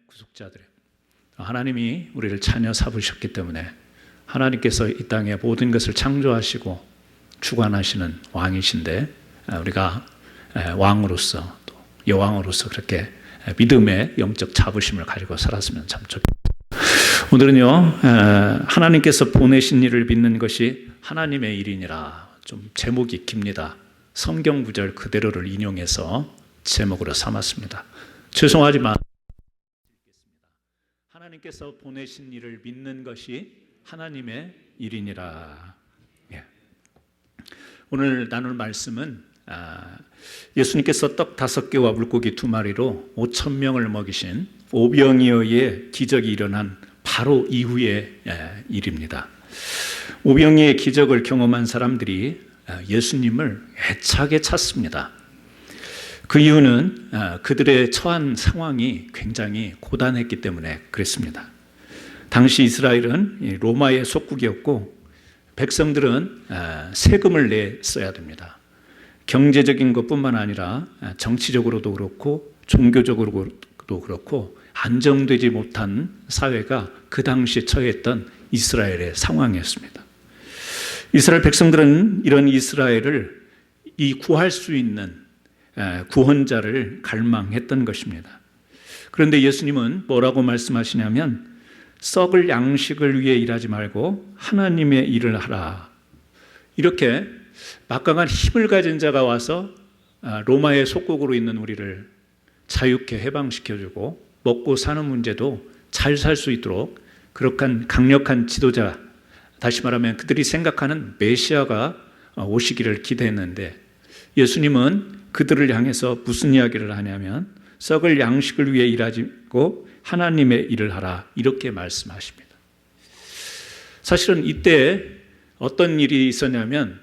구속자들이에요. 하나님이 우리를 자녀 삼으셨기 때문에 하나님께서 이 땅에 모든 것을 창조하시고 주관하시는 왕이신데 우리가 왕으로서 또 여왕으로서 그렇게 믿음의 영적 자부심을 가지고 살았으면 참 좋겠습니다. 오늘은요, 하나님께서 보내신 일을 믿는 것이 하나님의 일이니라. 좀 제목이 깁니다. 성경 구절 그대로를 인용해서 제목으로 삼았습니다. 죄송하지만 하나님께서 보내신 일을 믿는 것이 하나님의 일이니라. 오늘 나눌 말씀은 예수님께서 떡 5개와 물고기 2마리로 5,000명을 먹이신 오병이어의 기적이 일어난 바로 이후의 일입니다. 오병이어의 기적을 경험한 사람들이 예수님을 애착에 찾습니다. 그 이유는 그들의 처한 상황이 굉장히 고단했기 때문에 그랬습니다. 당시 이스라엘은 로마의 속국이었고 백성들은 세금을 냈어야 됩니다. 경제적인 것뿐만 아니라 정치적으로도 그렇고 종교적으로도 그렇고 안정되지 못한 사회가 그 당시에 처했던 이스라엘의 상황이었습니다. 이스라엘 백성들은 이런 이스라엘을 구할 수 있는 구원자를 갈망했던 것입니다. 그런데 예수님은 뭐라고 말씀하시냐면 썩을 양식을 위해 일하지 말고 하나님의 일을 하라. 이렇게 막강한 힘을 가진 자가 와서 로마의 속국으로 있는 우리를 자유케 해방시켜주고 먹고 사는 문제도 잘 살 수 있도록 그렇게 강력한 지도자, 다시 말하면 그들이 생각하는 메시아가 오시기를 기대했는데 예수님은 그들을 향해서 무슨 이야기를 하냐면 썩을 양식을 위해 일하지 말고 하나님의 일을 하라 이렇게 말씀하십니다. 사실은 이때 어떤 일이 있었냐면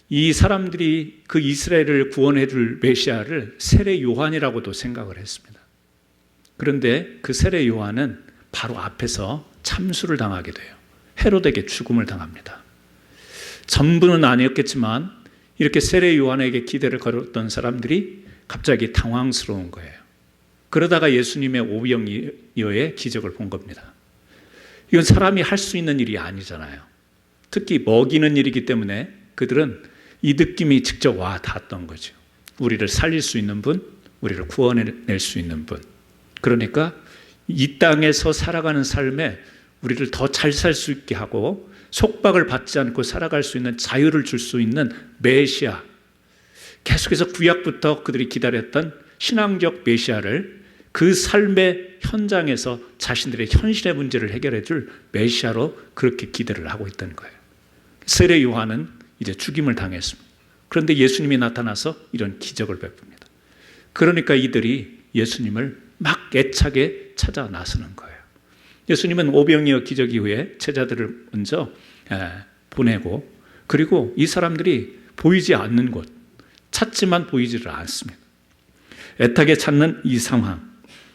이 사람들이 그 이스라엘을 구원해 줄 메시아를 세례 요한이라고도 생각을 했습니다. 그런데 그 세례 요한은 바로 앞에서 참수를 당하게 돼요. 헤롯에게 죽음을 당합니다. 전부는 아니었겠지만 이렇게 세례 요한에게 기대를 걸었던 사람들이 갑자기 당황스러운 거예요. 그러다가 예수님의 오병이어의 기적을 본 겁니다. 이건 사람이 할 수 있는 일이 아니잖아요. 특히 먹이는 일이기 때문에 그들은 이 느낌이 직접 와 닿았던 거죠. 우리를 살릴 수 있는 분, 우리를 구원해낼 수 있는 분. 그러니까 이 땅에서 살아가는 삶에 우리를 더 잘 살 수 있게 하고 속박을 받지 않고 살아갈 수 있는 자유를 줄 수 있는 메시아. 계속해서 구약부터 그들이 기다렸던 신앙적 메시아를 그 삶의 현장에서 자신들의 현실의 문제를 해결해 줄 메시아로 그렇게 기대를 하고 있던 거예요. 세례 요한은 이제 죽임을 당했습니다. 그런데 예수님이 나타나서 이런 기적을 베풉니다. 그러니까 이들이 예수님을 막 애착에 찾아 나서는 거예요. 예수님은 오병이어 기적 이후에 제자들을 먼저 보내고 그리고 이 사람들이 보이지 않는 곳, 찾지만 보이지를 않습니다. 애타게 찾는 이 상황.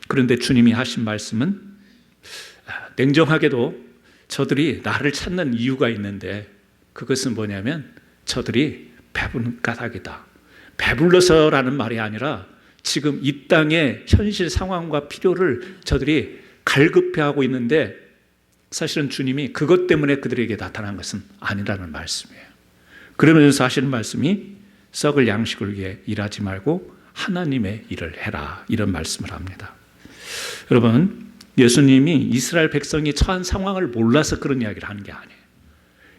그런데 주님이 하신 말씀은 냉정하게도 저들이 나를 찾는 이유가 있는데 그것은 뭐냐면 저들이 배부른 까닭이다. 배불러서라는 말이 아니라 지금 이 땅의 현실 상황과 필요를 저들이 갈급해하고 있는데 사실은 주님이 그것 때문에 그들에게 나타난 것은 아니라는 말씀이에요. 그러면서 하시는 말씀이 썩을 양식을 위해 일하지 말고 하나님의 일을 해라 이런 말씀을 합니다. 여러분, 예수님이 이스라엘 백성이 처한 상황을 몰라서 그런 이야기를 하는 게 아니에요.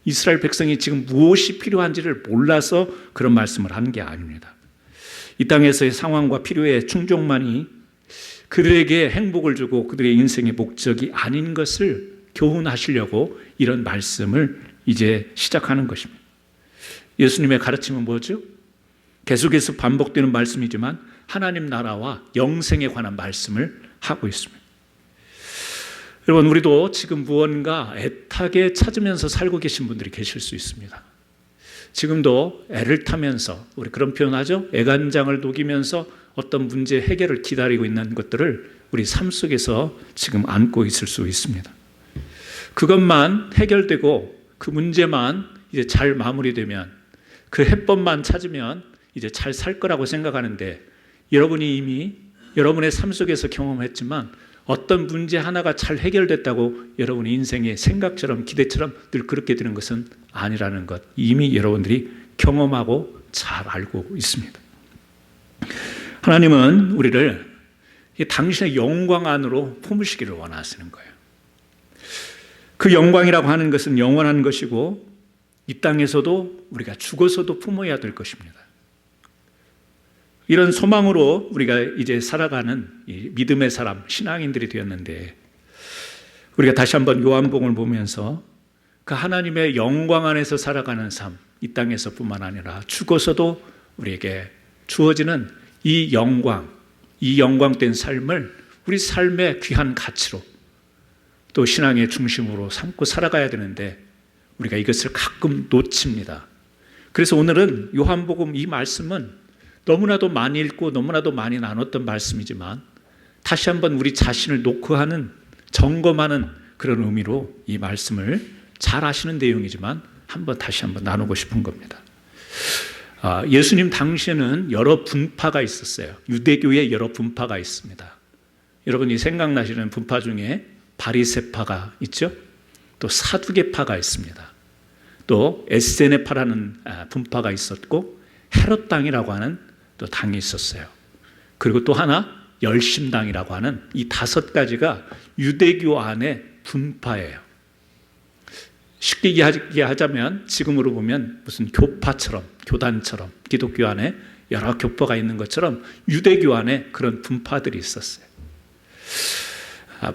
이스라엘 백성이 지금 무엇이 필요한지를 몰라서 그런 말씀을 하는 게 아닙니다. 이 땅에서의 상황과 필요의 충족만이 그들에게 행복을 주고 그들의 인생의 목적이 아닌 것을 교훈하시려고 이런 말씀을 이제 시작하는 것입니다. 예수님의 가르침은 뭐죠? 계속해서 반복되는 말씀이지만 하나님 나라와 영생에 관한 말씀을 하고 있습니다. 여러분, 우리도 지금 무언가 애타게 찾으면서 살고 계신 분들이 계실 수 있습니다. 지금도 애를 타면서, 우리 그런 표현하죠? 애간장을 녹이면서 어떤 문제 해결을 기다리고 있는 것들을 우리 삶 속에서 지금 안고 있을 수 있습니다. 그것만 해결되고 그 문제만 이제 잘 마무리되면 그 해법만 찾으면 이제 잘 살 거라고 생각하는데 여러분이 이미 여러분의 삶 속에서 경험했지만 어떤 문제 하나가 잘 해결됐다고 여러분의 인생의 생각처럼 기대처럼 늘 그렇게 되는 것은 아니라는 것 이미 여러분들이 경험하고 잘 알고 있습니다. 하나님은 우리를 당신의 영광 안으로 품으시기를 원하시는 거예요. 그 영광이라고 하는 것은 영원한 것이고 이 땅에서도 우리가 죽어서도 품어야 될 것입니다. 이런 소망으로 우리가 이제 살아가는 이 믿음의 사람, 신앙인들이 되었는데 우리가 다시 한번 요한복음을 보면서 그 하나님의 영광 안에서 살아가는 삶, 이 땅에서뿐만 아니라 죽어서도 우리에게 주어지는 이 영광된 삶을 우리 삶의 귀한 가치로 또 신앙의 중심으로 삼고 살아가야 되는데 우리가 이것을 가끔 놓칩니다. 그래서 오늘은 요한복음 이 말씀은 너무나도 많이 읽고 너무나도 많이 나눴던 말씀이지만 다시 한번 우리 자신을 녹화하는 점검하는 그런 의미로 이 말씀을 잘 아시는 내용이지만 다시 한번 나누고 싶은 겁니다. 예수님 당시에는 여러 분파가 있었어요. 유대교에 여러 분파가 있습니다. 여러분이 생각나시는 분파 중에 바리새파가 있죠. 또 사두개파가 있습니다. 또 에세네파라는 분파가 있었고 헤롯당이라고 하는 또 당이 있었어요. 그리고 또 하나 열심당이라고 하는 이 5가지가 유대교 안의 분파예요. 쉽게 이야기하자면 지금으로 보면 무슨 교파처럼 교단처럼 기독교 안에 여러 교파가 있는 것처럼 유대교 안에 그런 분파들이 있었어요.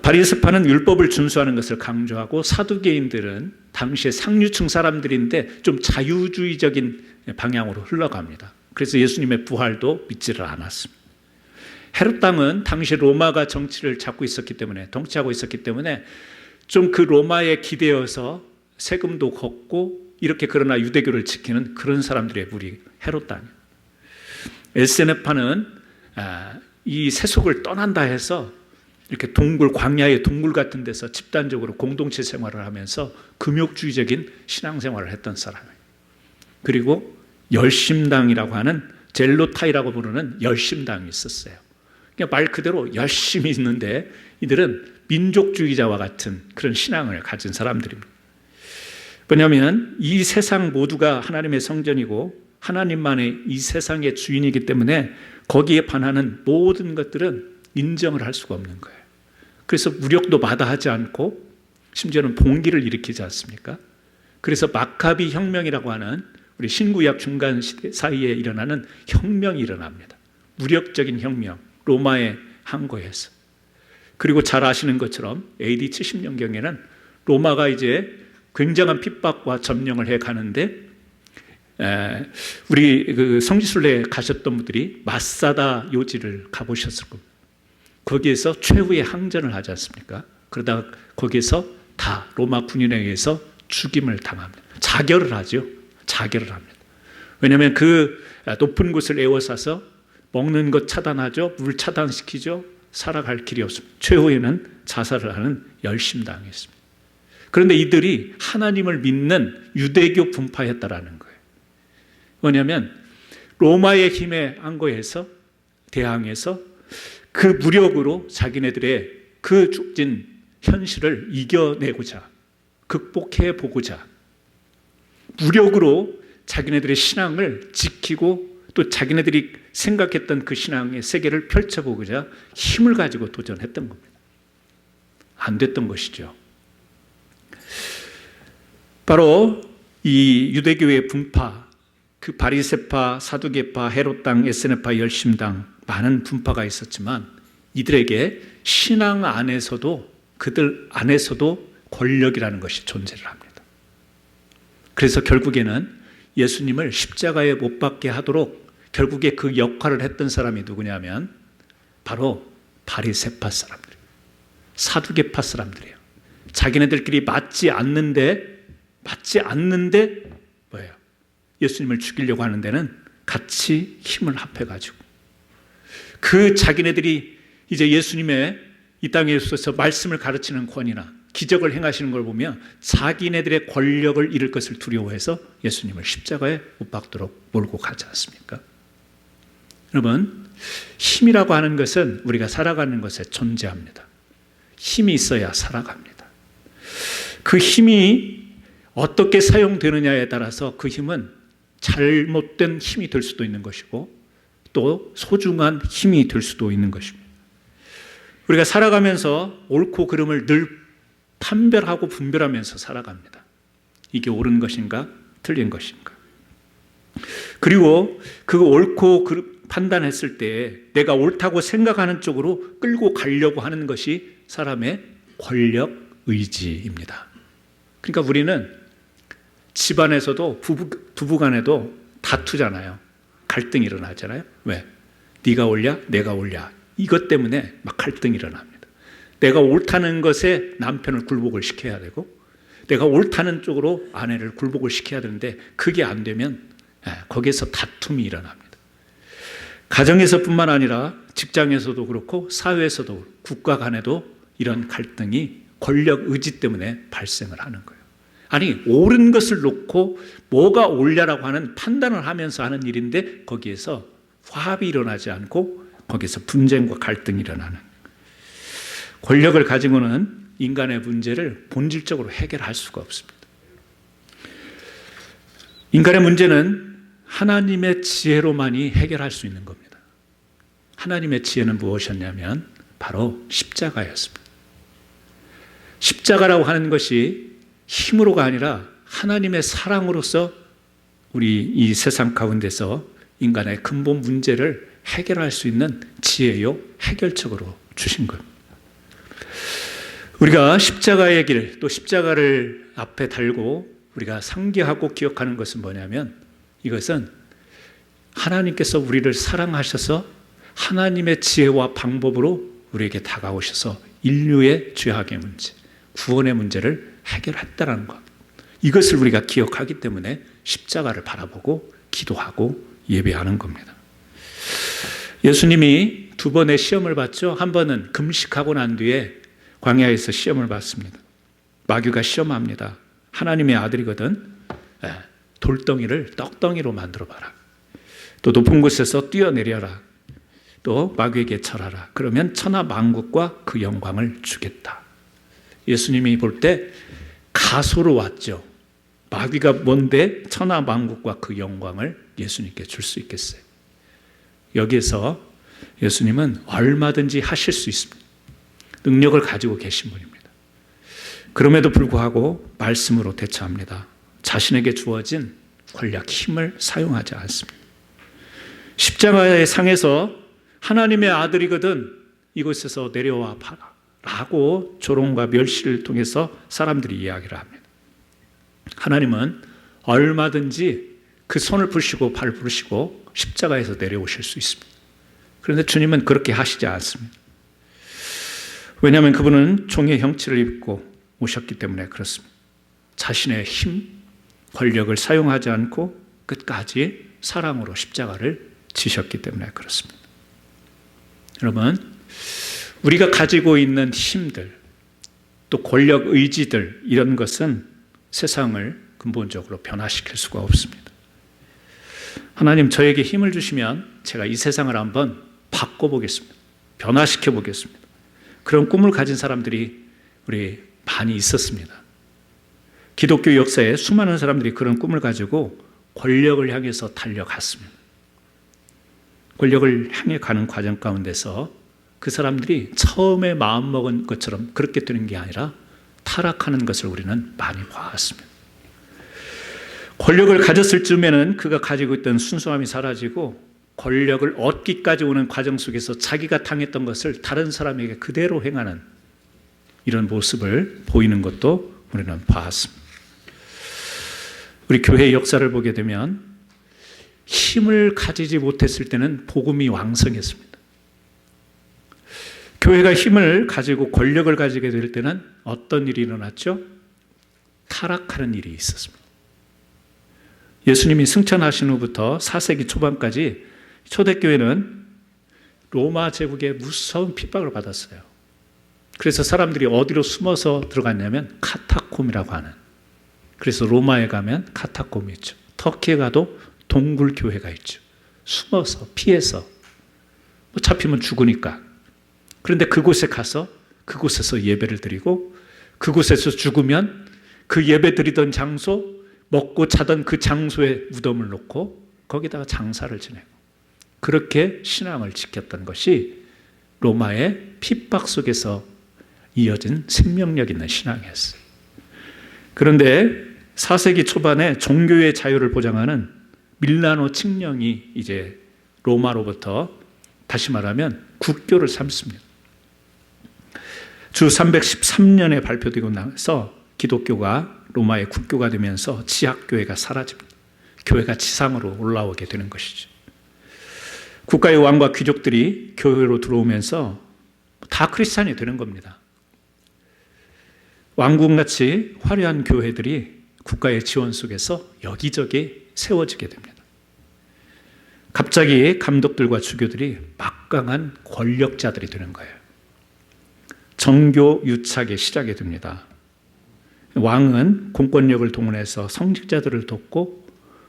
바리새파는 율법을 준수하는 것을 강조하고 사두개인들은 당시의 상류층 사람들인데 좀 자유주의적인 방향으로 흘러갑니다. 그래서 예수님의 부활도 믿지를 않았습니다. 헤롯당은 당시 로마가 정치를 잡고 있었기 때문에 통치하고 있었기 때문에 좀 그 로마에 기대어서 세금도 걷고 이렇게 그러나 유대교를 지키는 그런 사람들의 무리 헤롯당이에요. 에세네파는 이 세속을 떠난다 해서 이렇게 광야의 동굴 같은 데서 집단적으로 공동체 생활을 하면서 금욕주의적인 신앙생활을 했던 사람이에요. 그리고 열심당이라고 하는 젤로타이라고 부르는 열심당이 있었어요. 그러니까 말 그대로 열심히 있는데 이들은 민족주의자와 같은 그런 신앙을 가진 사람들입니다. 왜냐하면 이 세상 모두가 하나님의 성전이고 하나님만의 이 세상의 주인이기 때문에 거기에 반하는 모든 것들은 인정을 할 수가 없는 거예요. 그래서 무력도 마다하지 않고 심지어는 봉기를 일으키지 않습니까? 그래서 마카비 혁명이라고 하는 우리 신구약 중간 시대 사이에 일어나는 혁명이 일어납니다. 무력적인 혁명, 로마의 항거에서. 그리고 잘 아시는 것처럼 AD 70년경에는 로마가 이제 굉장한 핍박과 점령을 해 가는데 우리 그 성지순례에 가셨던 분들이 마사다 요지를 가보셨을 겁니다. 거기에서 최후의 항전을 하지 않습니까? 그러다가 거기에서 다 로마 군인에 의해서 죽임을 당합니다. 자결을 하죠. 자결을 합니다. 왜냐하면 그 높은 곳을 에워싸서 먹는 것 차단하죠. 물 차단시키죠. 살아갈 길이 없습니다. 최후에는 자살을 하는 열심당했습니다. 그런데 이들이 하나님을 믿는 유대교 분파였다라는 거예요. 왜냐하면 로마의 힘에 안거해서 대항해서 그 무력으로 자기네들의 그 죽진 현실을 이겨내고자 극복해 보고자 무력으로 자기네들의 신앙을 지키고 또 자기네들이 생각했던 그 신앙의 세계를 펼쳐보고자 힘을 가지고 도전했던 겁니다. 안 됐던 것이죠. 바로 이 유대교의 분파, 그 바리새파, 사두개파, 헤롯당, 에세네파, 열심당 많은 분파가 있었지만 이들에게 신앙 안에서도 그들 안에서도 권력이라는 것이 존재를 합니다. 그래서 결국에는 예수님을 십자가에 못 박게 하도록 결국에 그 역할을 했던 사람이 누구냐면 바로 바리새파 사람들이에요. 사두개파 사람들이에요. 자기네들끼리 맞지 않는데 뭐예요? 예수님을 죽이려고 하는 데는 같이 힘을 합해가지고 그 자기네들이 이제 예수님의 이 땅에 있어서 말씀을 가르치는 권위나 기적을 행하시는 걸 보면 자기네들의 권력을 잃을 것을 두려워해서 예수님을 십자가에 못 박도록 몰고 가지 않습니까? 여러분, 힘이라고 하는 것은 우리가 살아가는 것에 존재합니다. 힘이 있어야 살아갑니다. 그 힘이 어떻게 사용되느냐에 따라서 그 힘은 잘못된 힘이 될 수도 있는 것이고 또 소중한 힘이 될 수도 있는 것입니다. 우리가 살아가면서 옳고 그름을 늘 판별하고 분별하면서 살아갑니다. 이게 옳은 것인가 틀린 것인가. 그리고 그 옳고 판단했을 때 내가 옳다고 생각하는 쪽으로 끌고 가려고 하는 것이 사람의 권력 의지입니다. 그러니까 우리는 집안에서도 부부간에도 다투잖아요. 갈등이 일어나잖아요. 왜? 네가 옳냐? 내가 옳냐? 이것 때문에 막 갈등이 일어납니다. 내가 옳다는 것에 남편을 굴복을 시켜야 되고 내가 옳다는 쪽으로 아내를 굴복을 시켜야 되는데 그게 안 되면 거기에서 다툼이 일어납니다. 가정에서뿐만 아니라 직장에서도 그렇고 사회에서도 그렇고 국가 간에도 이런 갈등이 권력 의지 때문에 발생을 하는 거예요. 아니 옳은 것을 놓고 뭐가 옳냐라고 하는 판단을 하면서 하는 일인데 거기에서 화합이 일어나지 않고 거기서 분쟁과 갈등이 일어나는 권력을 가지고는 인간의 문제를 본질적으로 해결할 수가 없습니다. 인간의 문제는 하나님의 지혜로만이 해결할 수 있는 겁니다. 하나님의 지혜는 무엇이었냐면 바로 십자가였습니다. 십자가라고 하는 것이 힘으로가 아니라 하나님의 사랑으로서 우리 이 세상 가운데서 인간의 근본 문제를 해결할 수 있는 지혜요 해결책으로 주신 겁니다. 우리가 십자가의 길, 또 십자가를 앞에 달고 우리가 상기하고 기억하는 것은 뭐냐면 이것은 하나님께서 우리를 사랑하셔서 하나님의 지혜와 방법으로 우리에게 다가오셔서 인류의 죄악의 문제, 구원의 문제를 해결했다는 것. 이것을 우리가 기억하기 때문에 십자가를 바라보고 기도하고 예배하는 겁니다. 예수님이 두 번의 시험을 받죠. 한 번은 금식하고 난 뒤에 광야에서 시험을 받습니다. 마귀가 시험합니다. 하나님의 아들이거든 돌덩이를 떡덩이로 만들어 봐라. 또 높은 곳에서 뛰어내려라. 또 마귀에게 절하라. 그러면 천하 만국과 그 영광을 주겠다. 예수님이 볼 때 가소로 왔죠. 마귀가 뭔데 천하 만국과 그 영광을 예수님께 줄 수 있겠어요? 여기에서 예수님은 얼마든지 하실 수 있습니다. 능력을 가지고 계신 분입니다. 그럼에도 불구하고 말씀으로 대처합니다. 자신에게 주어진 권력, 힘을 사용하지 않습니다. 십자가의 상에서 하나님의 아들이거든 이곳에서 내려와 봐라 라고 조롱과 멸시를 통해서 사람들이 이야기를 합니다. 하나님은 얼마든지 그 손을 부시고 발을 부르시고 십자가에서 내려오실 수 있습니다. 그런데 주님은 그렇게 하시지 않습니다. 왜냐하면 그분은 종의 형체를 입고 오셨기 때문에 그렇습니다. 자신의 힘, 권력을 사용하지 않고 끝까지 사랑으로 십자가를 지셨기 때문에 그렇습니다. 여러분, 우리가 가지고 있는 힘들, 또 권력 의지들 이런 것은 세상을 근본적으로 변화시킬 수가 없습니다. 하나님 저에게 힘을 주시면 제가 이 세상을 한번 바꿔보겠습니다. 변화시켜 보겠습니다. 그런 꿈을 가진 사람들이 우리 많이 있었습니다. 기독교 역사에 수많은 사람들이 그런 꿈을 가지고 권력을 향해서 달려갔습니다. 권력을 향해 가는 과정 가운데서 그 사람들이 처음에 마음먹은 것처럼 그렇게 되는 게 아니라 타락하는 것을 우리는 많이 봤습니다. 권력을 가졌을 즈음에는 그가 가지고 있던 순수함이 사라지고 권력을 얻기까지 오는 과정 속에서 자기가 당했던 것을 다른 사람에게 그대로 행하는 이런 모습을 보이는 것도 우리는 봤습니다. 우리 교회의 역사를 보게 되면 힘을 가지지 못했을 때는 복음이 왕성했습니다. 교회가 힘을 가지고 권력을 가지게 될 때는 어떤 일이 일어났죠? 타락하는 일이 있었습니다. 예수님이 승천하신 후부터 4세기 초반까지 초대교회는 로마 제국의 무서운 핍박을 받았어요. 그래서 사람들이 어디로 숨어서 들어갔냐면 카타콤이라고 하는, 그래서 로마에 가면 카타콤이 있죠. 터키에 가도 동굴교회가 있죠. 숨어서 피해서 잡히면 죽으니까. 그런데 그곳에 가서 그곳에서 예배를 드리고 그곳에서 죽으면 그 예배 드리던 장소, 먹고 자던 그 장소에 무덤을 놓고 거기다가 장사를 지내고 그렇게 신앙을 지켰던 것이 로마의 핍박 속에서 이어진 생명력 있는 신앙이었어요. 그런데 4세기 초반에 종교의 자유를 보장하는 밀라노 칙령이 이제 로마로부터 다시 말하면 국교를 삼습니다. 주 313년에 발표되고 나서 기독교가 로마의 국교가 되면서 지하교회가 사라집니다. 교회가 지상으로 올라오게 되는 것이죠. 국가의 왕과 귀족들이 교회로 들어오면서 다 크리스찬이 되는 겁니다. 왕궁같이 화려한 교회들이 국가의 지원 속에서 여기저기 세워지게 됩니다. 갑자기 감독들과 주교들이 막강한 권력자들이 되는 거예요. 정교 유착의 시작이 됩니다. 왕은 공권력을 동원해서 성직자들을 돕고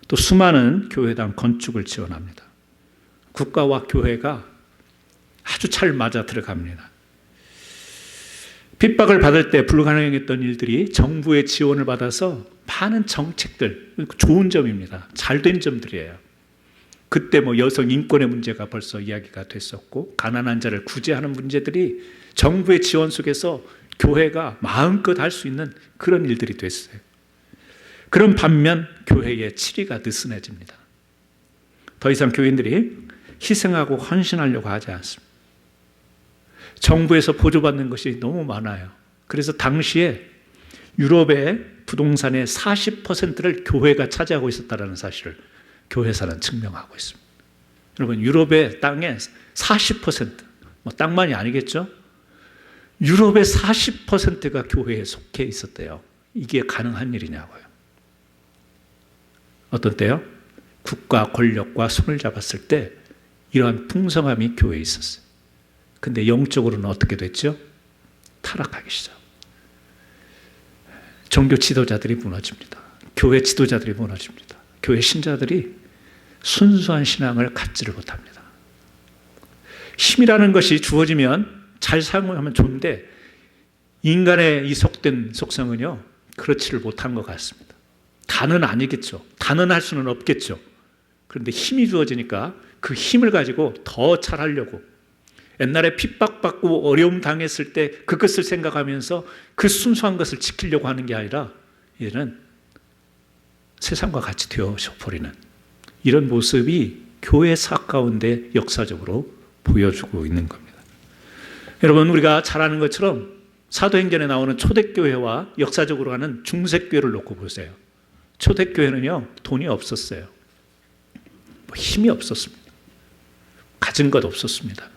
또 수많은 교회당 건축을 지원합니다. 국가와 교회가 아주 잘 맞아 들어갑니다. 핍박을 받을 때 불가능했던 일들이 정부의 지원을 받아서 많은 정책들, 좋은 점입니다. 잘된 점들이에요. 그때 여성 인권의 문제가 벌써 이야기가 됐었고 가난한 자를 구제하는 문제들이 정부의 지원 속에서 교회가 마음껏 할 수 있는 그런 일들이 됐어요. 그런 반면 교회의 치리가 느슨해집니다. 더 이상 교인들이 희생하고 헌신하려고 하지 않습니다. 정부에서 보조받는 것이 너무 많아요. 그래서 당시에 유럽의 부동산의 40%를 교회가 차지하고 있었다는 사실을 교회사는 증명하고 있습니다. 여러분, 유럽의 땅의 40%, 땅만이 아니겠죠? 유럽의 40%가 교회에 속해 있었대요. 이게 가능한 일이냐고요. 어떤 때요? 국가 권력과 손을 잡았을 때 이러한 풍성함이 교회에 있었어요. 근데 영적으로는 어떻게 됐죠? 타락하기 시작. 종교 지도자들이 무너집니다. 교회 지도자들이 무너집니다. 교회 신자들이 순수한 신앙을 갖지를 못합니다. 힘이라는 것이 주어지면 잘 사용하면 좋은데 인간의 이 속된 속성은요, 그렇지를 못한 것 같습니다. 다는 아니겠죠. 다는 할 수는 없겠죠. 그런데 힘이 주어지니까 그 힘을 가지고 더 잘하려고, 옛날에 핍박받고 어려움 당했을 때 그것을 생각하면서 그 순수한 것을 지키려고 하는 게 아니라 이제는 세상과 같이 되어버리는 이런 모습이 교회사 가운데 역사적으로 보여주고 있는 겁니다. 여러분, 우리가 잘 아는 것처럼 사도행전에 나오는 초대교회와 역사적으로 하는 중세교회를 놓고 보세요. 초대교회는요, 돈이 없었어요. 힘이 없었습니다. 가진 것 없었습니다.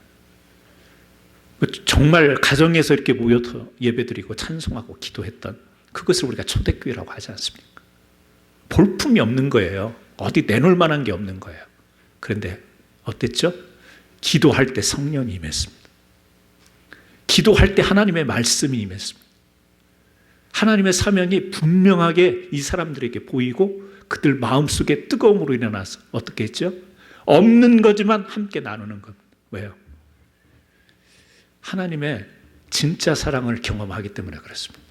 정말 가정에서 이렇게 모여서 예배드리고 찬송하고 기도했던 그것을 우리가 초대교회라고 하지 않습니까? 볼품이 없는 거예요. 어디 내놓을 만한 게 없는 거예요. 그런데 어땠죠? 기도할 때 성령이 임했습니다. 기도할 때 하나님의 말씀이 임했습니다. 하나님의 사명이 분명하게 이 사람들에게 보이고 그들 마음속에 뜨거움으로 일어나서 어떻게 했죠? 없는 거지만 함께 나누는 것. 왜요? 하나님의 진짜 사랑을 경험하기 때문에 그렇습니다.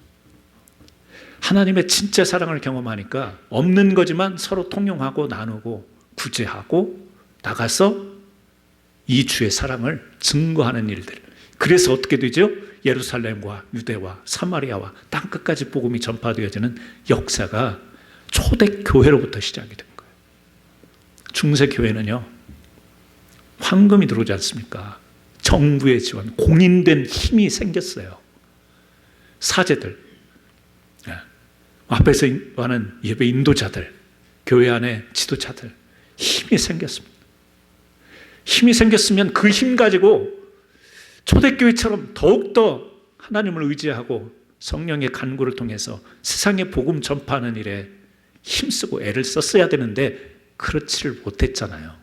하나님의 진짜 사랑을 경험하니까 없는 거지만 서로 통용하고 나누고 구제하고 나가서 이 주의 사랑을 증거하는 일들. 그래서 어떻게 되죠? 예루살렘과 유대와 사마리아와 땅끝까지 복음이 전파되어지는 역사가 초대교회로부터 시작이 된 거예요. 중세교회는요, 황금이 들어오지 않습니까? 정부의 지원, 공인된 힘이 생겼어요. 사제들, 앞에서 하는 예배 인도자들, 교회 안에 지도자들, 힘이 생겼습니다. 힘이 생겼으면 그 힘 가지고 초대교회처럼 더욱더 하나님을 의지하고 성령의 간구를 통해서 세상에 복음 전파하는 일에 힘쓰고 애를 썼어야 되는데 그렇지를 못했잖아요.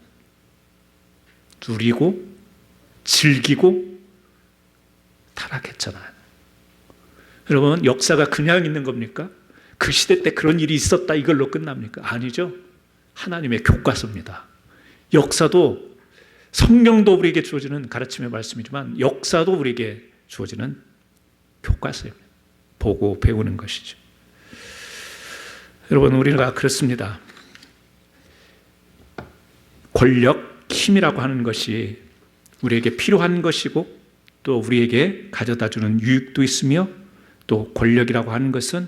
누리고 즐기고 타락했잖아요. 여러분, 역사가 그냥 있는 겁니까? 그 시대 때 그런 일이 있었다 이걸로 끝납니까? 아니죠. 하나님의 교과서입니다. 역사도, 성경도 우리에게 주어지는 가르침의 말씀이지만 역사도 우리에게 주어지는 교과서입니다. 보고 배우는 것이죠. 여러분, 우리가 그렇습니다. 권력, 힘이라고 하는 것이 우리에게 필요한 것이고 또 우리에게 가져다주는 유익도 있으며 또 권력이라고 하는 것은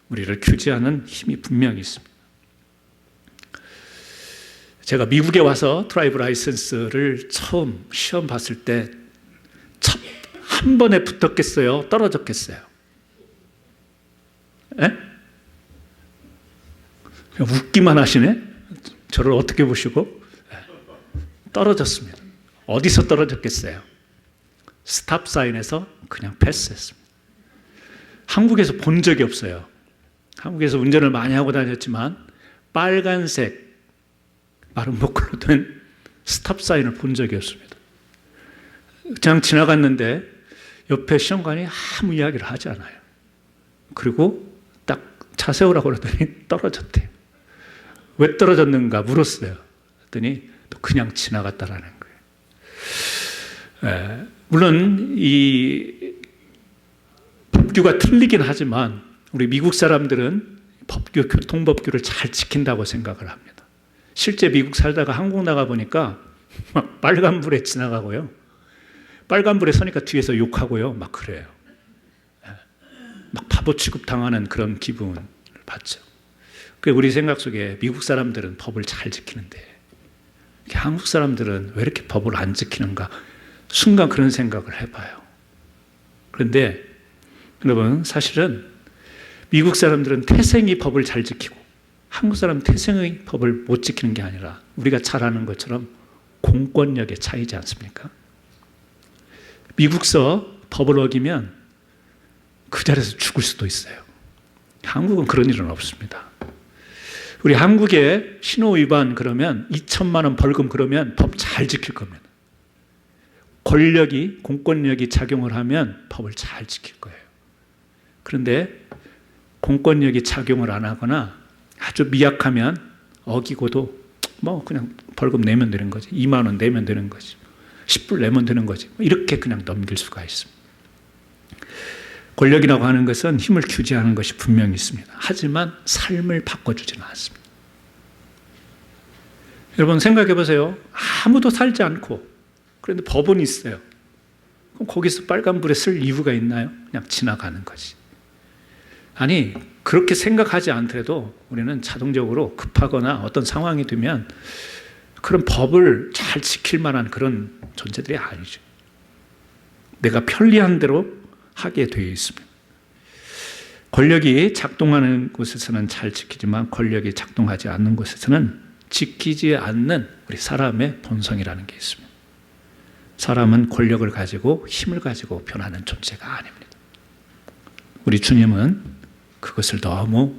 우리를 규제하는 힘이 분명히 있습니다. 제가 미국에 와서 드라이브 라이선스를 처음 시험 봤을 때 한 번에 붙었겠어요? 떨어졌겠어요? 에? 그냥 웃기만 하시네? 저를 어떻게 보시고? 떨어졌습니다. 어디서 떨어졌겠어요? 스탑 사인에서 그냥 패스했습니다. 한국에서 본 적이 없어요. 한국에서 운전을 많이 하고 다녔지만 빨간색 마른 목걸로 된 스탑 사인을 본 적이 없습니다. 그냥 지나갔는데 옆에 시험관이 아무 이야기를 하지 않아요. 그리고 딱 차 세우라고 그러더니 떨어졌대요. 왜 떨어졌는가 물었어요. 그랬더니 또 그냥 지나갔다라는 거예요. 물론 이 법규가 틀리긴 하지만 우리 미국 사람들은 법규, 교통법규를 잘 지킨다고 생각을 합니다. 실제 미국 살다가 한국 나가 보니까 막 빨간불에 지나가고요. 빨간불에 서니까 뒤에서 욕하고요. 막 그래요. 막 바보 취급 당하는 그런 기분을 받죠. 우리 생각 속에 미국 사람들은 법을 잘 지키는데 한국 사람들은 왜 이렇게 법을 안 지키는가 순간 그런 생각을 해봐요. 그런데 여러분, 사실은 미국 사람들은 태생이 법을 잘 지키고 한국 사람은 태생의 법을 못 지키는 게 아니라 우리가 잘 아는 것처럼 공권력의 차이지 않습니까? 미국서 법을 어기면 그 자리에서 죽을 수도 있어요. 한국은 그런 일은 없습니다. 우리 한국에 신호 위반 그러면 2천만 원 벌금 그러면 법 잘 지킬 겁니다. 권력이, 공권력이 작용을 하면 법을 잘 지킬 거예요. 그런데 공권력이 작용을 안 하거나 아주 미약하면 어기고도 뭐 그냥 벌금 내면 되는 거지. 2만 원 내면 되는 거지. 10불 내면 되는 거지. 이렇게 그냥 넘길 수가 있습니다. 권력이라고 하는 것은 힘을 규제하는 것이 분명히 있습니다. 하지만 삶을 바꿔주지는 않습니다. 여러분 생각해 보세요. 아무도 살지 않고 그런데 법은 있어요. 그럼 거기서 빨간불에 쓸 이유가 있나요? 그냥 지나가는 거지. 아니 그렇게 생각하지 않더라도 우리는 자동적으로 급하거나 어떤 상황이 되면 그런 법을 잘 지킬 만한 그런 존재들이 아니죠. 내가 편리한 대로 하게 되어 있습니다. 권력이 작동하는 곳에서는 잘 지키지만 권력이 작동하지 않는 곳에서는 지키지 않는 우리 사람의 본성이라는 게 있습니다. 사람은 권력을 가지고 힘을 가지고 변하는 존재가 아닙니다. 우리 주님은 그것을 너무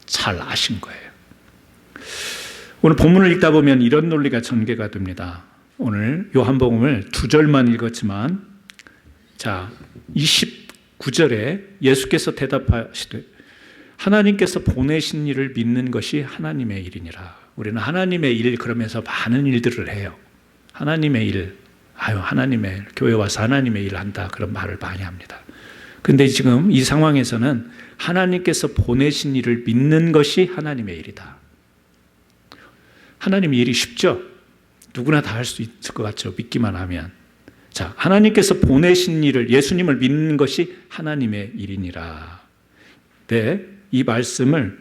잘 아신 거예요. 오늘 본문을 읽다 보면 이런 논리가 전개가 됩니다. 오늘 요한복음을 2절만 읽었지만 자 29절에 예수께서 대답하시되 하나님께서 보내신 일을 믿는 것이 하나님의 일이니라. 우리는 하나님의 일 그러면서 많은 일들을 해요. 하나님의 일, 하나님의 일, 교회 와서 하나님의 일을 한다 그런 말을 많이 합니다. 그런데 지금 이 상황에서는 하나님께서 보내신 일을 믿는 것이 하나님의 일이다. 하나님의 일이 쉽죠? 누구나 다 할 수 있을 것 같죠? 믿기만 하면. 자, 하나님께서 보내신 일을, 예수님을 믿는 것이 하나님의 일이니라. 네, 이 말씀을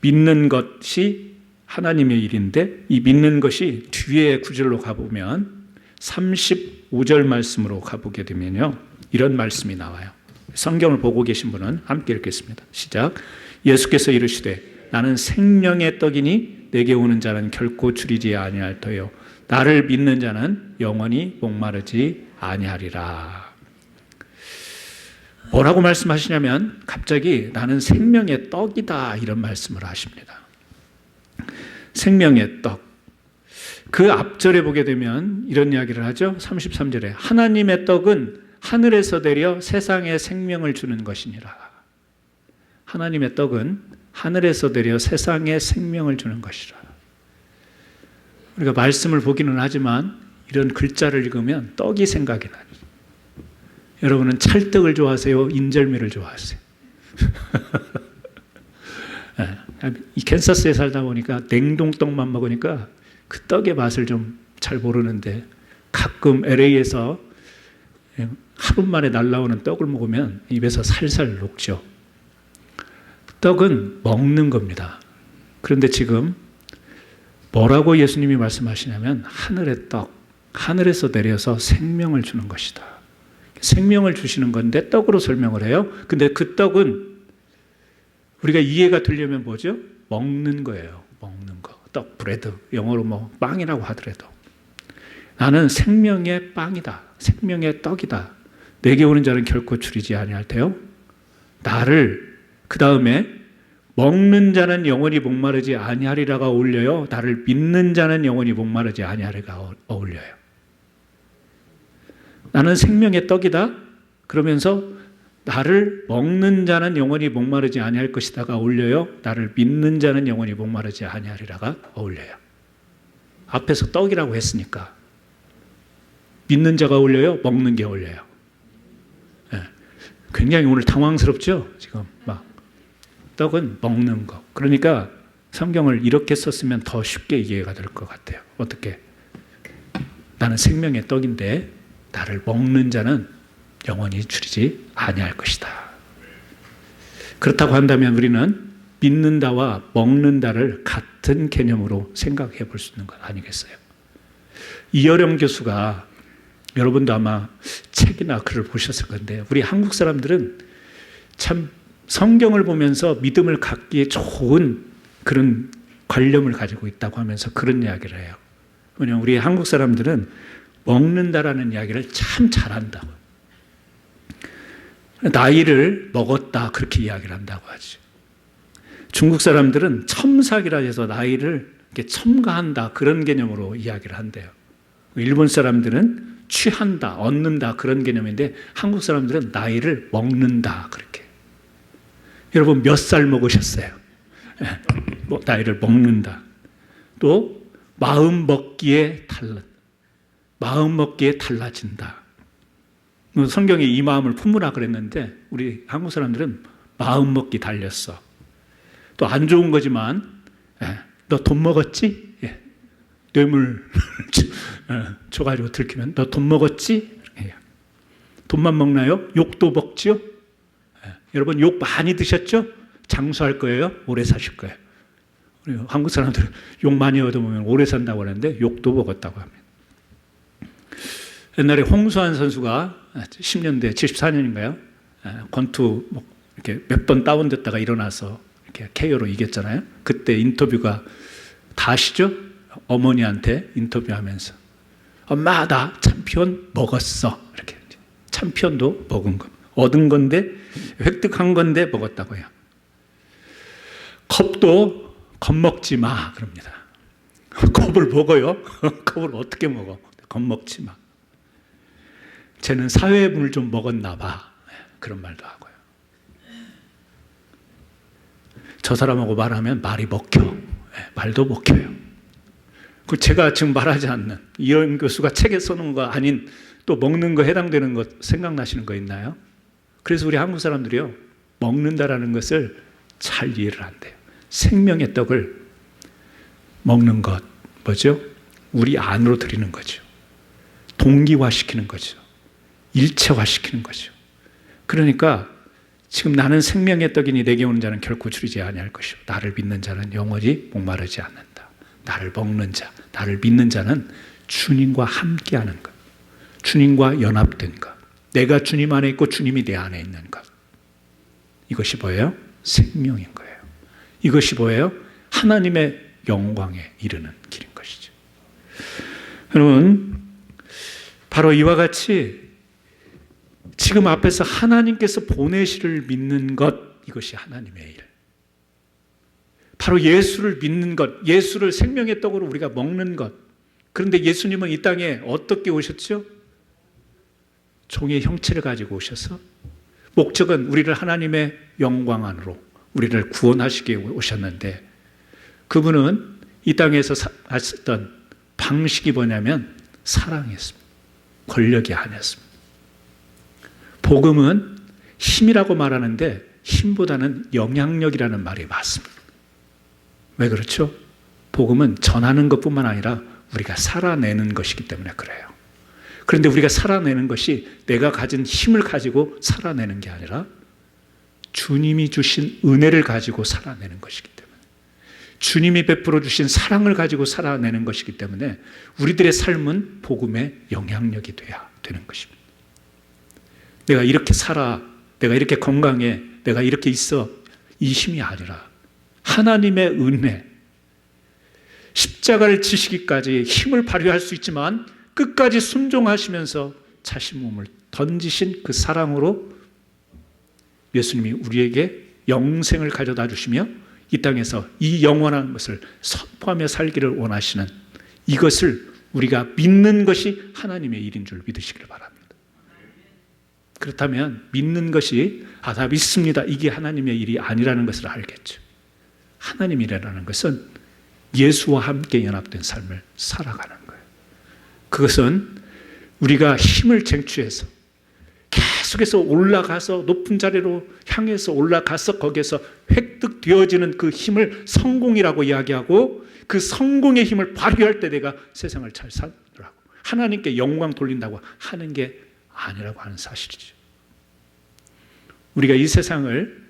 믿는 것이 하나님의 일인데 이 믿는 것이 뒤에 구절로 가보면 35절 말씀으로 가보게 되면요. 이런 말씀이 나와요. 성경을 보고 계신 분은 함께 읽겠습니다. 시작. 예수께서 이르시되 나는 생명의 떡이니 내게 오는 자는 결코 줄이지 아니할 터요 나를 믿는 자는 영원히 목마르지 아니하리라. 뭐라고 말씀하시냐면 갑자기 나는 생명의 떡이다 이런 말씀을 하십니다. 생명의 떡. 그 앞절에 보게 되면 이런 이야기를 하죠. 33절에 하나님의 떡은 하늘에서 내려 세상에 생명을 주는 것이니라. 하나님의 떡은 하늘에서 내려 세상에 생명을 주는 것이라. 우리가 말씀을 보기는 하지만 이런 글자를 읽으면 떡이 생각이 나요. 여러분은 찰떡을 좋아하세요? 인절미를 좋아하세요? 이 캔사스에 살다 보니까 냉동떡만 먹으니까 그 떡의 맛을 좀 잘 모르는데 가끔 LA에서 하루 만에 날라오는 떡을 먹으면 입에서 살살 녹죠. 떡은 먹는 겁니다. 그런데 지금 뭐라고 예수님이 말씀하시냐면 하늘의 떡, 하늘에서 내려서 생명을 주는 것이다. 생명을 주시는 건데 떡으로 설명을 해요. 근데 그 떡은 우리가 이해가 되려면 뭐죠? 먹는 거예요. 먹는 거. 떡, 브레드. 영어로 뭐 빵이라고 하더라도. 나는 생명의 빵이다. 생명의 떡이다. 내게 오는 자는 결코 줄이지 아니할 테요. 나를 그 다음에 먹는 자는 영원히 목마르지 아니하리라가 어울려요. 나를 믿는 자는 영원히 목마르지 아니하리가 어울려요. 나는 생명의 떡이다. 그러면서 나를 먹는 자는 영원히 목마르지 아니할 것이다가 어울려요. 나를 믿는 자는 영원히 목마르지 아니하리라가 어울려요. 앞에서 떡이라고 했으니까 믿는 자가 어울려요? 먹는 게 어울려요? 네. 굉장히 오늘 당황스럽죠? 지금 막 떡은 먹는 거. 그러니까 성경을 이렇게 썼으면 더 쉽게 이해가 될 것 같아요. 어떻게? 나는 생명의 떡인데 나를 먹는 자는 영원히 줄이지 아니할 것이다. 그렇다고 한다면 우리는 믿는다와 먹는다를 같은 개념으로 생각해 볼 수 있는 것 아니겠어요? 이어령 교수가 여러분도 아마 책이나 글을 보셨을 건데 우리 한국 사람들은 참 성경을 보면서 믿음을 갖기에 좋은 그런 관념을 가지고 있다고 하면서 그런 이야기를 해요. 왜냐하면 우리 한국 사람들은 먹는다라는 이야기를 참 잘한다고. 나이를 먹었다 그렇게 이야기를 한다고 하죠. 중국 사람들은 첨삭이라 해서 나이를 이렇게 첨가한다 그런 개념으로 이야기를 한대요. 일본 사람들은 취한다, 얻는다 그런 개념인데 한국 사람들은 나이를 먹는다 그렇게. 여러분 몇 살 먹으셨어요? 나이를 먹는다. 또 마음 먹기에 달라진다. 성경에 이 마음을 품으라 그랬는데 우리 한국 사람들은 마음 먹기 달렸어. 또 안 좋은 거지만 너 돈 먹었지? 뇌물 줘가지고 들키면 너 돈 먹었지? 돈만 먹나요? 욕도 먹죠? 여러분 욕 많이 드셨죠? 장수할 거예요? 오래 사실 거예요? 우리 한국 사람들은 욕 많이 얻어보면 오래 산다고 하는데 욕도 먹었다고 합니다. 옛날에 홍수환 선수가 10년대 74년인가요? 권투 이렇게 몇 번 다운됐다가 일어나서 이렇게 KO로 이겼잖아요. 그때 인터뷰가 다 아시죠? 어머니한테 인터뷰하면서 엄마 나 챔피언 먹었어. 이렇게 챔피언도 먹은 거 얻은 건데 획득한 건데 먹었다고요. 컵도 겁먹지 마 그럽니다. 컵을 먹어요? 컵을 어떻게 먹어? 겁먹지 마. 쟤는 사회분을 좀 먹었나 봐. 그런 말도 하고요. 저 사람하고 말하면 말이 먹혀. 말도 먹혀요. 그 제가 지금 말하지 않는 이런 교수가 책에 써놓은 거 아닌 또 먹는 거 해당되는 것 생각나시는 거 있나요? 그래서 우리 한국 사람들이요 먹는다라는 것을 잘 이해를 한대요. 생명의 떡을 먹는 것 뭐죠? 우리 안으로 들이는 거죠. 동기화시키는 거죠. 일체화시키는 거죠. 그러니까 지금 나는 생명의 떡이니 내게 오는 자는 결코 줄이지 아니할 것이요 나를 믿는 자는 영원히 목마르지 않는다. 나를 먹는 자, 나를 믿는 자는 주님과 함께하는 것, 주님과 연합된 것, 내가 주님 안에 있고 주님이 내 안에 있는 것. 이것이 뭐예요? 생명인 거예요. 이것이 뭐예요? 하나님의 영광에 이르는 길인 것이죠. 여러분, 바로 이와 같이 지금 앞에서 하나님께서 보내시를 믿는 것, 이것이 하나님의 일. 바로 예수를 믿는 것, 예수를 생명의 떡으로 우리가 먹는 것. 그런데 예수님은 이 땅에 어떻게 오셨죠? 종의 형체를 가지고 오셔서 목적은 우리를 하나님의 영광 안으로 우리를 구원하시기 위해 오셨는데 그분은 이 땅에서 하셨던 방식이 뭐냐면 사랑이었습니다. 권력이 아니었습니다. 복음은 힘이라고 말하는데 힘보다는 영향력이라는 말이 맞습니다. 왜 그렇죠? 복음은 전하는 것뿐만 아니라 우리가 살아내는 것이기 때문에 그래요. 그런데 우리가 살아내는 것이 내가 가진 힘을 가지고 살아내는 게 아니라 주님이 주신 은혜를 가지고 살아내는 것이기 때문에, 주님이 베풀어 주신 사랑을 가지고 살아내는 것이기 때문에 우리들의 삶은 복음의 영향력이 돼야 되는 것입니다. 내가 이렇게 살아, 내가 이렇게 건강해, 내가 이렇게 있어, 이 힘이 아니라 하나님의 은혜, 십자가를 지시기까지 힘을 발휘할 수 있지만 끝까지 순종하시면서 자신 몸을 던지신 그 사랑으로 예수님이 우리에게 영생을 가져다 주시며 이 땅에서 이 영원한 것을 선포하며 살기를 원하시는 이것을 우리가 믿는 것이 하나님의 일인 줄 믿으시기를 바랍니다. 그렇다면 믿는 것이 나 믿습니다, 이게 하나님의 일이 아니라는 것을 알겠죠. 하나님이라는 것은 예수와 함께 연합된 삶을 살아가는 거예요. 그것은 우리가 힘을 쟁취해서 계속해서 올라가서 높은 자리로 향해서 올라가서 거기에서 획득되어지는 그 힘을 성공이라고 이야기하고, 그 성공의 힘을 발휘할 때 내가 세상을 잘 살더라고, 하나님께 영광 돌린다고 하는 게 아니라고 하는 사실이죠. 우리가 이 세상을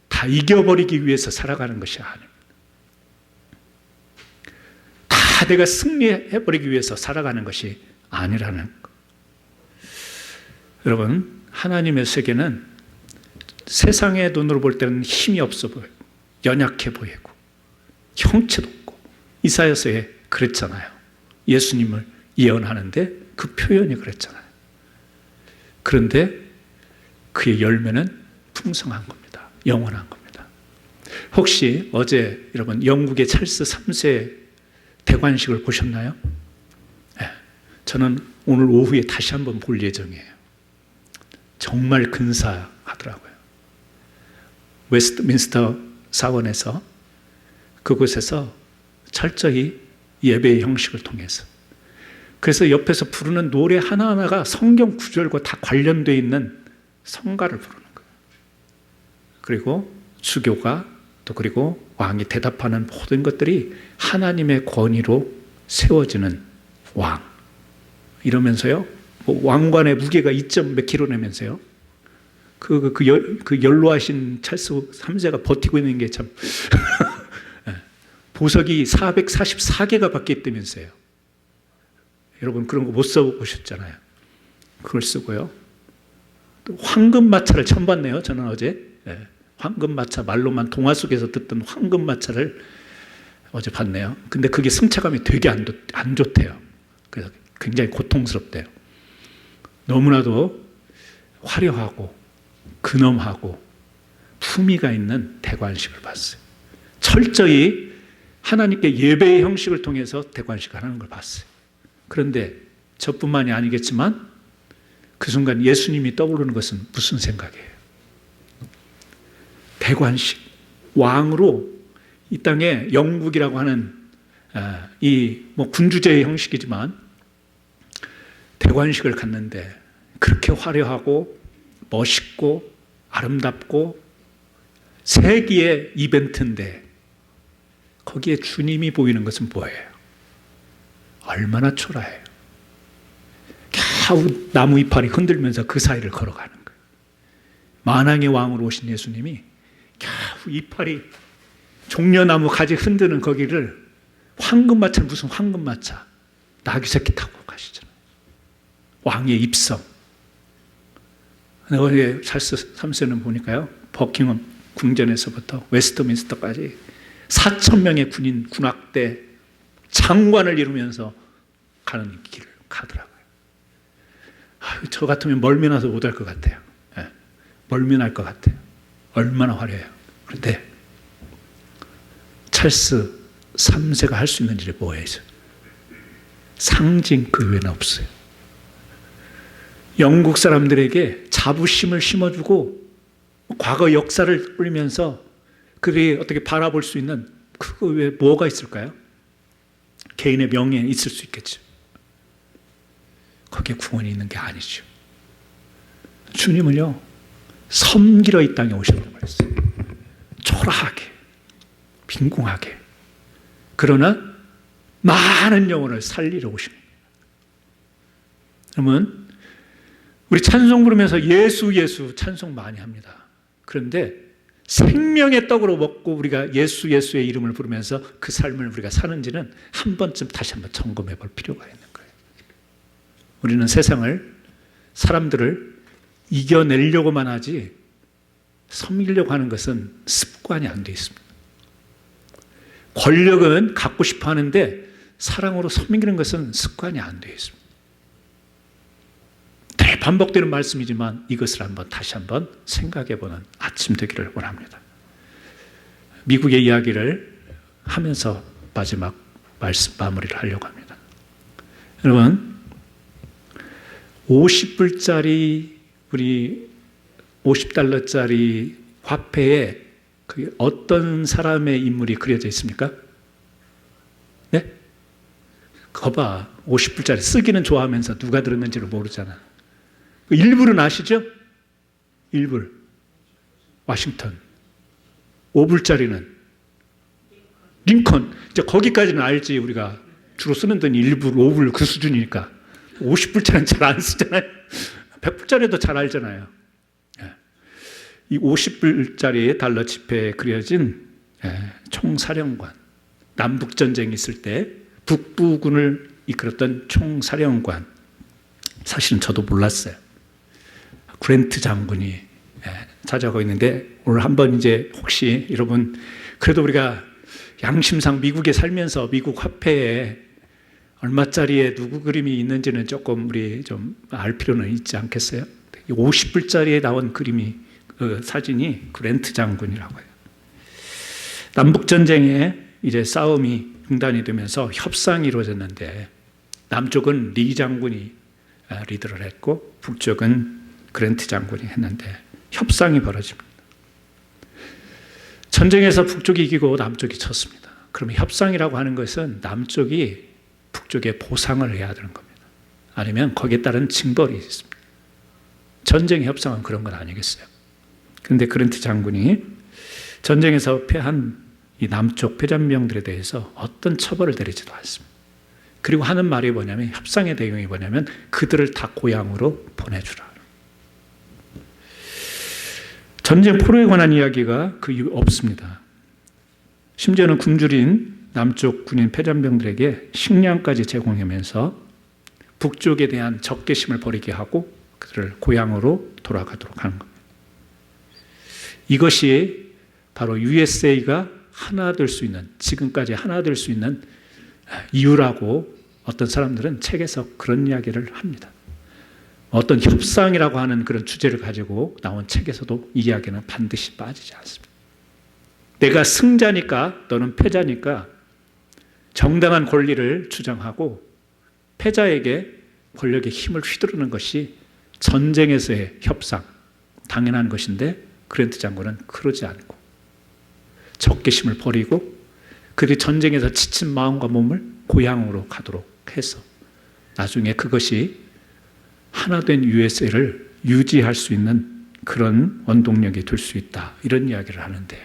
다 이겨버리기 위해서 살아가는 것이 아닙니다. 다 내가 승리해버리기 위해서 살아가는 것이 아니라는 것. 여러분, 하나님의 세계는 세상의 눈으로 볼 때는 힘이 없어 보이고 연약해 보이고 형체도 없고, 이사야서에 그랬잖아요. 예수님을 예언하는데 그 표현이 그랬잖아요. 그런데 그의 열매는 풍성한 겁니다. 영원한 겁니다. 혹시 어제 여러분 영국의 찰스 3세 대관식을 보셨나요? 네, 저는 오늘 오후에 다시 한번 볼 예정이에요. 정말 근사하더라고요. 웨스트민스터 사원에서, 그곳에서 철저히 예배의 형식을 통해서, 그래서 옆에서 부르는 노래 하나하나가 성경 구절과 다 관련되어 있는 성가를 부르는 거예요. 그리고 주교가 또 그리고 왕이 대답하는 모든 것들이 하나님의 권위로 세워지는 왕, 이러면서요, 왕관의 무게가 2몇 킬로라면서요, 그 연로하신 찰스 3세가 버티고 있는 게 참 보석이 444개가 밖에 있다면서요. 여러분 그런 거 못 써보셨잖아요. 그걸 쓰고요, 또 황금마차를 처음 봤네요. 저는 어제 황금마차, 말로만 동화 속에서 듣던 황금마차를 어제 봤네요. 근데 그게 승차감이 되게 안 좋대요. 그래서 굉장히 고통스럽대요. 너무나도 화려하고 근엄하고 품위가 있는 대관식을 봤어요. 철저히 하나님께 예배의 형식을 통해서 대관식을 하는 걸 봤어요. 그런데 저뿐만이 아니겠지만 그 순간 예수님이 떠오르는 것은 무슨 생각이에요? 대관식, 왕으로 이 땅에 영국이라고 하는 이 군주제의 형식이지만 대관식을 갔는데 그렇게 화려하고 멋있고 아름답고 세기의 이벤트인데 거기에 주님이 보이는 것은 뭐예요? 얼마나 초라해요. 겨우 나무 이파리 흔들면서 그 사이를 걸어가는 거예요. 만왕의 왕으로 오신 예수님이 겨우 이파리 종려나무 가지 흔드는 거기를 황금마차, 무슨 황금마차, 나귀새끼 타고 가시잖아요. 왕의 입성. 어제 찰스 3세는 보니까요, 버킹엄 궁전에서부터 웨스트민스터까지 4,000명의 군인, 군악대, 장관을 이루면서 가는 길을 가더라고요. 저 같으면 멀미나서 못할 것 같아요. 멀미날 것 같아요. 얼마나 화려해요. 그런데 찰스 3세가 할 수 있는 일이 뭐예요? 상징 그 외에는 없어요. 영국 사람들에게 자부심을 심어주고 과거 역사를 뿌리면서 그들이 어떻게 바라볼 수 있는 그거 외에 뭐가 있을까요? 개인의 명예에 있을 수 있겠죠. 거기에 구원이 있는 게 아니죠. 주님은요, 섬기러 이 땅에 오셨다고 했어요. 초라하게, 빈궁하게. 그러나 많은 영혼을 살리러 오십니다. 그러면 우리 찬송 부르면서 예수 예수 찬송 많이 합니다. 그런데 생명의 떡으로 먹고 우리가 예수 예수의 이름을 부르면서 그 삶을 우리가 사는지는 한 번쯤 다시 한번 점검해 볼 필요가 있는 거예요. 우리는 세상을, 사람들을 이겨내려고만 하지 섬기려고 하는 것은 습관이 안 돼 있습니다. 권력은 갖고 싶어 하는데 사랑으로 섬기는 것은 습관이 안 돼 있습니다. 반복되는 말씀이지만 이것을 다시 한번 생각해보는 아침 되기를 원합니다. 미국의 이야기를 하면서 마지막 말씀 마무리를 하려고 합니다. 여러분, 50불짜리 우리 50달러짜리 화폐에 어떤 사람의 인물이 그려져 있습니까? 네? 거봐, 50불짜리 쓰기는 좋아하면서 누가 들었는지를 모르잖아. 일불은 아시죠? 일불 워싱턴. 5불짜리는 링컨. 이제 거기까지는 알지. 우리가 주로 쓰는 돈 1불, 5불 그 수준이니까. 50불짜리는 잘 안 쓰잖아요. 100불짜리도 잘 알잖아요. 이 50불짜리 달러 지폐에 그려진 총사령관, 남북전쟁이 있을 때 북부군을 이끌었던 총사령관, 사실은 저도 몰랐어요. 그랜트 장군이 찾아가고 있는데, 오늘 한번 이제 혹시 여러분, 그래도 우리가 양심상 미국에 살면서 미국 화폐에 얼마짜리에 누구 그림이 있는지는 조금 우리 좀 알 필요는 있지 않겠어요? 50불짜리에 나온 그림이, 그 사진이 그랜트 장군이라고 해요. 남북전쟁에 이제 싸움이 중단이 되면서 협상이 이루어졌는데, 남쪽은 리 장군이 리더를 했고 북쪽은 그랜트 장군이 했는데 협상이 벌어집니다. 전쟁에서 북쪽이 이기고 남쪽이 졌습니다. 그러면 협상이라고 하는 것은 남쪽이 북쪽에 보상을 해야 되는 겁니다. 아니면 거기에 따른 징벌이 있습니다. 전쟁의 협상은 그런 건 아니겠어요? 그런데 그랜트 장군이 전쟁에서 패한 이 남쪽 패잔병들에 대해서 어떤 처벌을 내리지도 않습니다. 그리고 하는 말이 뭐냐면, 협상의 내용이 뭐냐면 그들을 다 고향으로 보내주라. 전쟁 포로에 관한 이야기가 그 이후 없습니다. 심지어는 굶주린 남쪽 군인 패잔병들에게 식량까지 제공하면서 북쪽에 대한 적개심을 버리게 하고 그들을 고향으로 돌아가도록 하는 겁니다. 이것이 바로 USA가 하나 될 수 있는, 지금까지 하나 될 수 있는 이유라고 어떤 사람들은 책에서 그런 이야기를 합니다. 어떤 협상이라고 하는 그런 주제를 가지고 나온 책에서도 이 이야기는 반드시 빠지지 않습니다. 내가 승자니까 너는 패자니까 정당한 권리를 주장하고 패자에게 권력의 힘을 휘두르는 것이 전쟁에서의 협상, 당연한 것인데 그랜트 장군은 그러지 않고 적개심을 버리고 그들이 전쟁에서 지친 마음과 몸을 고향으로 가도록 해서 나중에 그것이 하나 된 USA를 유지할 수 있는 그런 원동력이 될 수 있다, 이런 이야기를 하는데,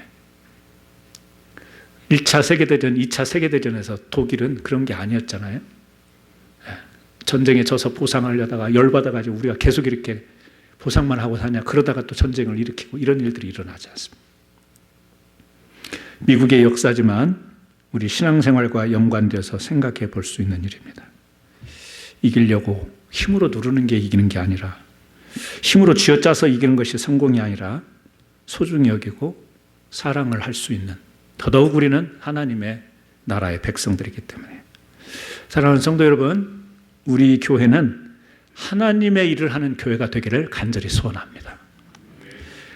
1차 세계대전, 2차 세계대전에서 독일은 그런 게 아니었잖아요. 전쟁에 져서 보상하려다가 열받아가지고 우리가 계속 이렇게 보상만 하고 사냐, 그러다가 또 전쟁을 일으키고 이런 일들이 일어나지 않습니다. 미국의 역사지만 우리 신앙생활과 연관되어서 생각해 볼 수 있는 일입니다. 이기려고 힘으로 누르는 게 이기는 게 아니라, 힘으로 쥐어짜서 이기는 것이 성공이 아니라 소중히 여기고 사랑을 할 수 있는, 더더욱 우리는 하나님의 나라의 백성들이기 때문에. 사랑하는 성도 여러분, 우리 교회는 하나님의 일을 하는 교회가 되기를 간절히 소원합니다.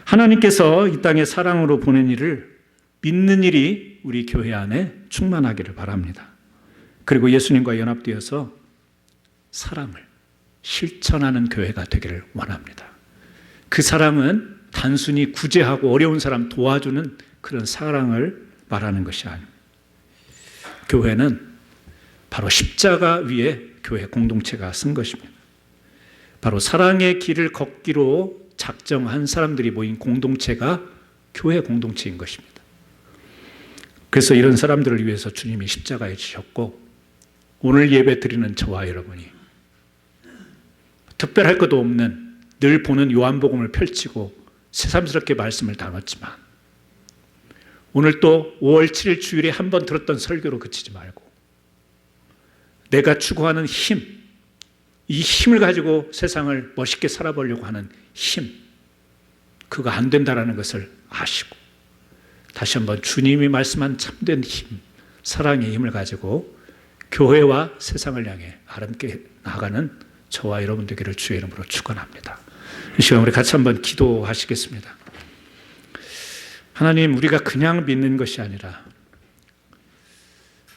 하나님께서 이 땅에 사랑으로 보낸 일을 믿는 일이 우리 교회 안에 충만하기를 바랍니다. 그리고 예수님과 연합되어서 사랑을 실천하는 교회가 되기를 원합니다. 그 사랑은 단순히 구제하고 어려운 사람 도와주는 그런 사랑을 말하는 것이 아닙니다. 교회는 바로 십자가 위에 교회 공동체가 쓴 것입니다. 바로 사랑의 길을 걷기로 작정한 사람들이 모인 공동체가 교회 공동체인 것입니다. 그래서 이런 사람들을 위해서 주님이 십자가에 지셨고, 오늘 예배 드리는 저와 여러분이 특별할 것도 없는 늘 보는 요한복음을 펼치고 새삼스럽게 말씀을 나눴지만, 오늘 또 5월 7일 주일에 한 번 들었던 설교로 그치지 말고 내가 추구하는 힘, 이 힘을 가지고 세상을 멋있게 살아보려고 하는 힘, 그거 안 된다라는 것을 아시고 다시 한번 주님이 말씀한 참된 힘, 사랑의 힘을 가지고 교회와 세상을 향해 아름답게 나아가는 저와 여러분 되기를 주의 이름으로 축원합니다. 이 시간 우리 같이 한번 기도하시겠습니다. 하나님, 우리가 그냥 믿는 것이 아니라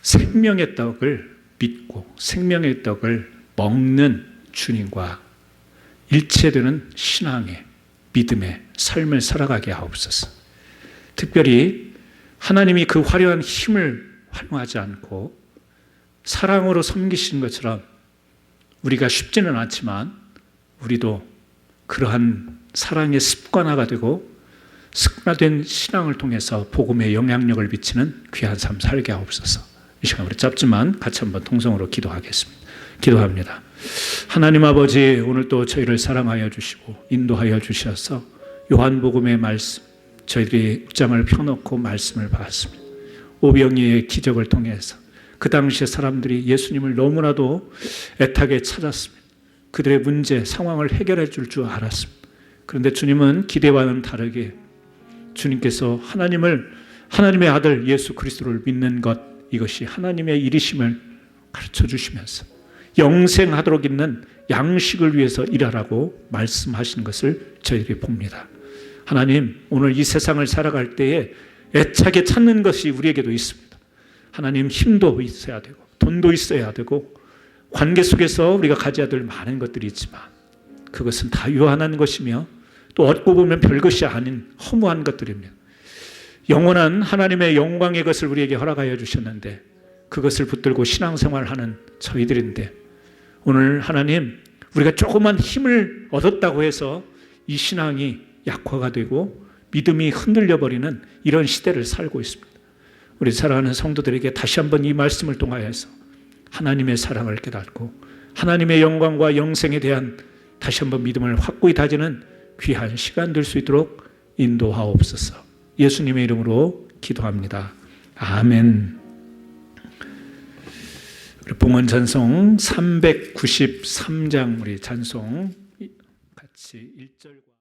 생명의 떡을 믿고 생명의 떡을 먹는 주님과 일체되는 신앙의 믿음의 삶을 살아가게 하옵소서. 특별히 하나님이 그 화려한 힘을 활용하지 않고 사랑으로 섬기신 것처럼 우리가 쉽지는 않지만 우리도 그러한 사랑의 습관화가 되고 습관화된 신앙을 통해서 복음의 영향력을 미치는 귀한 삶 살게 하옵소서. 이 시간 우리 짧지만 같이 한번 통성으로 기도하겠습니다. 기도합니다. 하나님 아버지, 오늘 또 저희를 사랑하여 주시고 인도하여 주셔서 요한복음의 말씀, 저희들이 입장을 펴놓고 말씀을 받았습니다. 오병이의 기적을 통해서 그 당시에 사람들이 예수님을 너무나도 애타게 찾았습니다. 그들의 문제, 상황을 해결해 줄 줄 알았습니다. 그런데 주님은 기대와는 다르게 주님께서 하나님의 아들 예수 그리스도를 믿는 것, 이것이 하나님의 일이심을 가르쳐 주시면서 영생하도록 있는 양식을 위해서 일하라고 말씀하신 것을 저희들이 봅니다. 하나님, 오늘 이 세상을 살아갈 때에 애착에 찾는 것이 우리에게도 있습니다. 하나님, 힘도 있어야 되고 돈도 있어야 되고 관계 속에서 우리가 가져야 될 많은 것들이 있지만 그것은 다 유한한 것이며 또 얻고 보면 별것이 아닌 허무한 것들입니다. 영원한 하나님의 영광의 것을 우리에게 허락하여 주셨는데 그것을 붙들고 신앙생활하는 저희들인데, 오늘 하나님, 우리가 조그만 힘을 얻었다고 해서 이 신앙이 약화가 되고 믿음이 흔들려버리는 이런 시대를 살고 있습니다. 우리 사랑하는 성도들에게 다시 한번 이 말씀을 통하여서 하나님의 사랑을 깨닫고 하나님의 영광과 영생에 대한 다시 한번 믿음을 확고히 다지는 귀한 시간 될 수 있도록 인도하옵소서. 예수님의 이름으로 기도합니다. 아멘. 우리 봉헌 찬송 393장 우리 찬송 같이 1절과